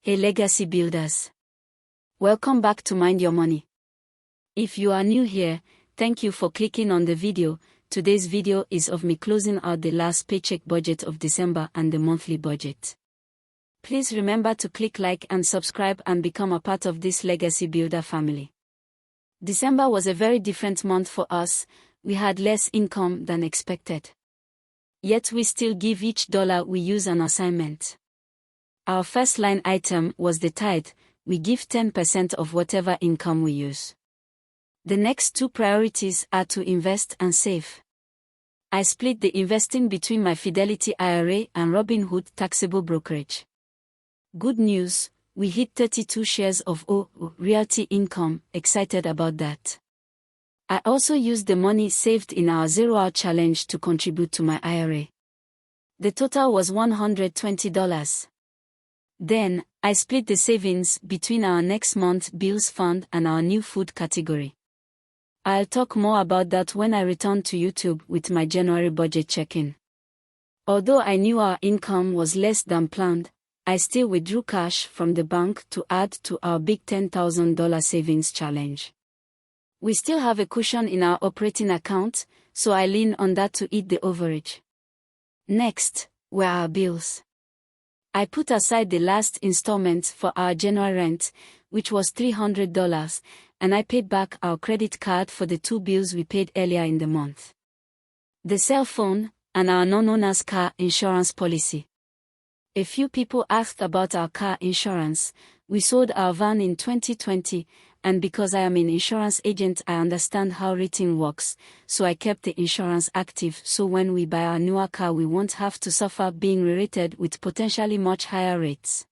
Hey legacy builders. Welcome back to Mind Your Money. If you are new here, thank you for clicking on the video. Today's video is of me closing out the last paycheck budget of December and the monthly budget. Please remember to click like and subscribe and become a part of this legacy builder family. December was a very different month for us. We had less income than expected. Yet we still give each dollar we use an assignment. Our first line item was the tithe. We give 10% of whatever income we use. The next two priorities are to invest and save. I split the investing between my Fidelity IRA and Robinhood taxable brokerage. Good news, we hit 32 shares of realty income, excited about that. I also used the money saved in our 0-hour challenge to contribute to my IRA. The total was $120. Then, I split the savings between our next month bills fund and our new food category. I'll talk more about that when I return to YouTube with my January budget check-in. Although I knew our income was less than planned, I still withdrew cash from the bank to add to our big $10,000 savings challenge. We still have a cushion in our operating account, so I lean on that to eat the overage. Next, were our bills. I put aside the last installment for our January rent, which was $300, and I paid back our credit card for the two bills we paid earlier in the month. The cell phone, and our non-owner's car insurance policy. A few people asked about our car insurance. We sold our van in 2020, and because I am an insurance agent I understand how rating works, so I kept the insurance active so when we buy our newer car we won't have to suffer being re-rated with potentially much higher rates.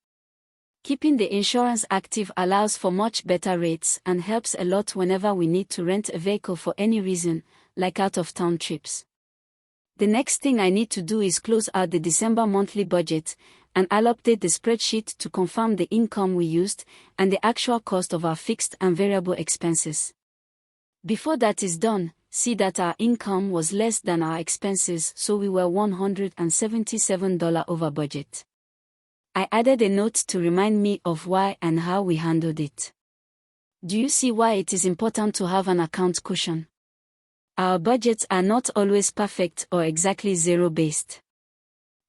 Keeping the insurance active allows for much better rates and helps a lot whenever we need to rent a vehicle for any reason, like out-of-town trips. The next thing I need to do is close out the December monthly budget, and I'll update the spreadsheet to confirm the income we used and the actual cost of our fixed and variable expenses. Before that is done, see that our income was less than our expenses, so we were $177 over budget. I added a note to remind me of why and how we handled it. Do you see why it is important to have an account cushion? Our budgets are not always perfect or exactly zero-based.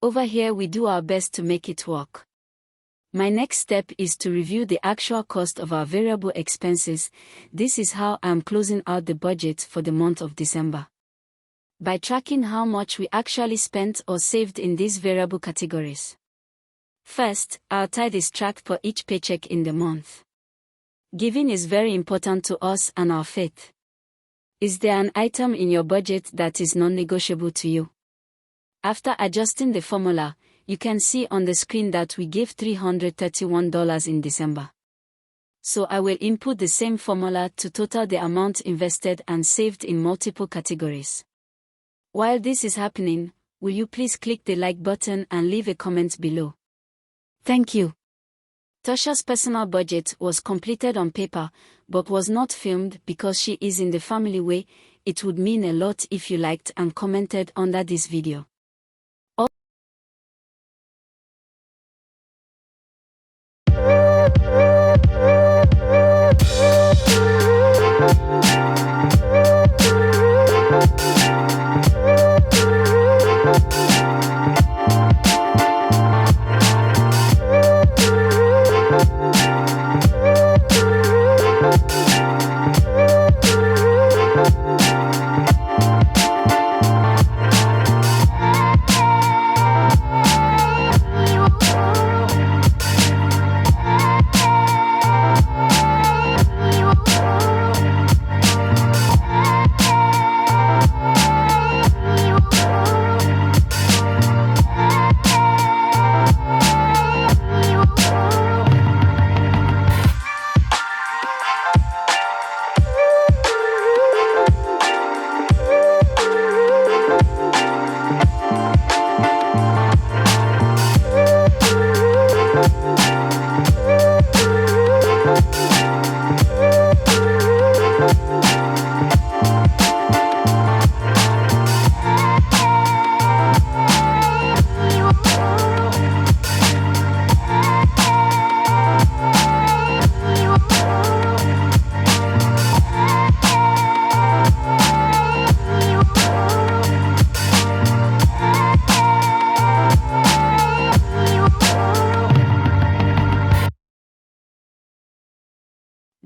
Over here we do our best to make it work. My next step is to review the actual cost of our variable expenses. This is how I am closing out the budget for the month of December. By tracking how much we actually spent or saved in these variable categories. First, our tithe is tracked for each paycheck in the month. Giving is very important to us and our faith. Is there an item in your budget that is non-negotiable to you? After adjusting the formula, you can see on the screen that we gave $331 in December. So I will input the same formula to total the amount invested and saved in multiple categories. While this is happening, will you please click the like button and leave a comment below? Thank you. Tasha's personal budget was completed on paper, but was not filmed because she is in the family way. It would mean a lot if you liked and commented under this video.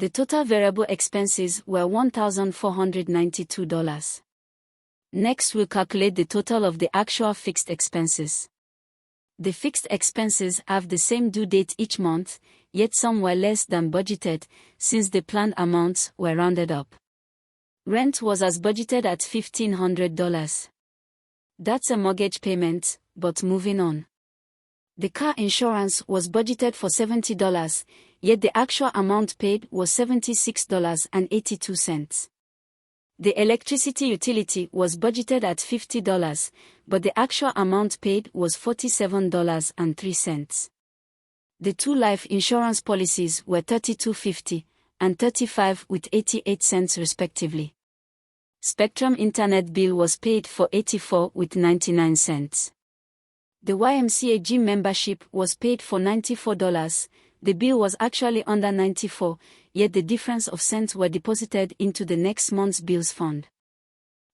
The total variable expenses were $1,492. Next, we'll calculate the total of the actual fixed expenses. The fixed expenses have the same due date each month, yet some were less than budgeted, since the planned amounts were rounded up. Rent was as budgeted at $1,500. That's a mortgage payment, but moving on. The car insurance was budgeted for $70, yet the actual amount paid was $76.82. The electricity utility was budgeted at $50, but the actual amount paid was $47.03. The two life insurance policies were $32.50 and $35 with 88 cents respectively. Spectrum Internet bill was paid for $84 with 99 cents. The YMCA gym membership was paid for $94. The bill was actually under $94, yet the difference of cents were deposited into the next month's bills fund.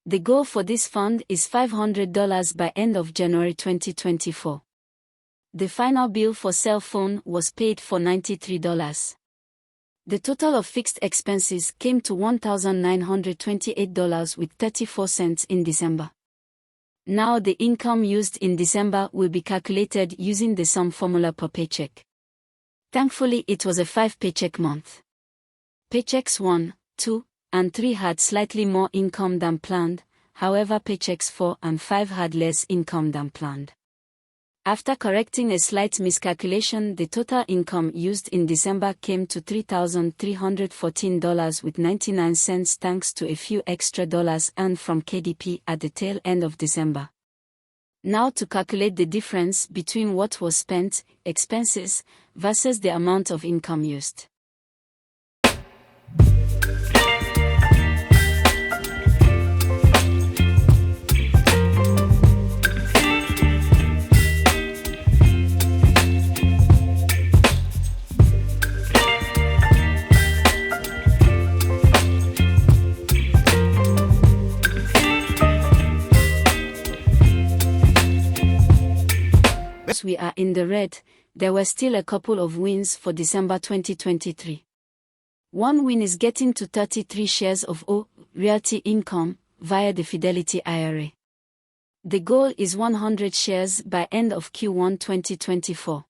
The goal for this fund is $500 by end of January 2024. The final bill for cell phone was paid for $93. The total of fixed expenses came to $1,928 with 34 cents in December. Now the income used in December will be calculated using the sum formula per paycheck. Thankfully, it was a 5-paycheck month. Paychecks 1, 2, and 3 had slightly more income than planned, however paychecks 4 and 5 had less income than planned. After correcting a slight miscalculation, the total income used in December came to $3,314 with 99 cents thanks to a few extra dollars earned from KDP at the tail end of December. Now to calculate the difference between what was spent, expenses, versus the amount of income used. We are in the red, there were still a couple of wins for December 2023. One win is getting to 33 shares of Realty income via the Fidelity IRA. The goal is 100 shares by end of Q1 2024.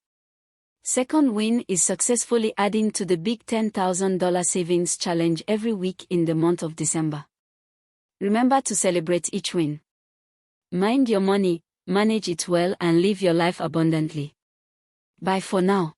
Second win is successfully adding to the big $10,000 savings challenge every week in the month of December. Remember to celebrate each win. Mind your money, manage it well and live your life abundantly. Bye for now.